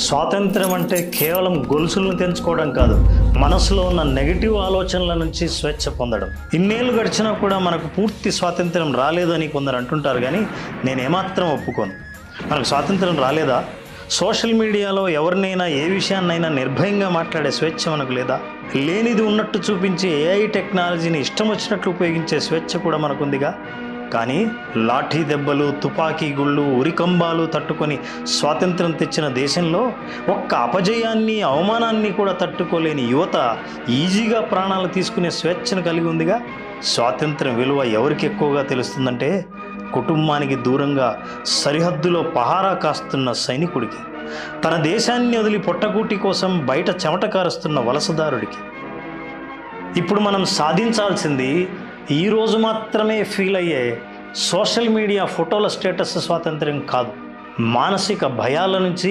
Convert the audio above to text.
స్వాతంత్రం అంటే కేవలం గొలుసులను తెంచుకోవడం కాదు, మనసులో ఉన్న నెగిటివ్ ఆలోచనల నుంచి స్వేచ్ఛ పొందడం. ఇన్నేళ్ళు గడిచినా కూడా మనకు పూర్తి స్వాతంత్రం రాలేదు అని కొందరు అంటుంటారు, కానీ నేను ఏమాత్రం ఒప్పుకోను. మనకు స్వాతంత్రం రాలేదా? సోషల్ మీడియాలో ఎవరినైనా ఏ విషయాన్నైనా నిర్భయంగా మాట్లాడే స్వేచ్ఛ మనకు లేదా? లేనిది ఉన్నట్టు చూపించి ఏఐ టెక్నాలజీని ఇష్టం వచ్చినట్లు ఉపయోగించే స్వేచ్ఛ కూడా మనకుందిగా. కానీ లాఠీ దెబ్బలు, తుపాకీ గుళ్ళు, ఉరికంబాలు తట్టుకొని స్వాతంత్రం తెచ్చిన దేశంలో ఒక్క అపజయాన్ని, అవమానాన్ని కూడా తట్టుకోలేని యువత ఈజీగా ప్రాణాలు తీసుకునే స్వేచ్ఛను కలిగి ఉందిగా. స్వాతంత్రం విలువ ఎవరికి ఎక్కువగా తెలుస్తుందంటే కుటుంబానికి దూరంగా సరిహద్దులో పహారా కాస్తున్న సైనికుడికి, తన దేశాన్ని వదిలి పొట్టకూటి కోసం బయట చెమట కారుస్తున్న వలసదారుడికి. ఇప్పుడు మనం సాధించాల్సింది ఈరోజు మాత్రమే ఫీల్ అయ్యే సోషల్ మీడియా ఫోటోల స్టేటస్ స్వాతంత్ర్యం కాదు. మానసిక భయాల నుంచి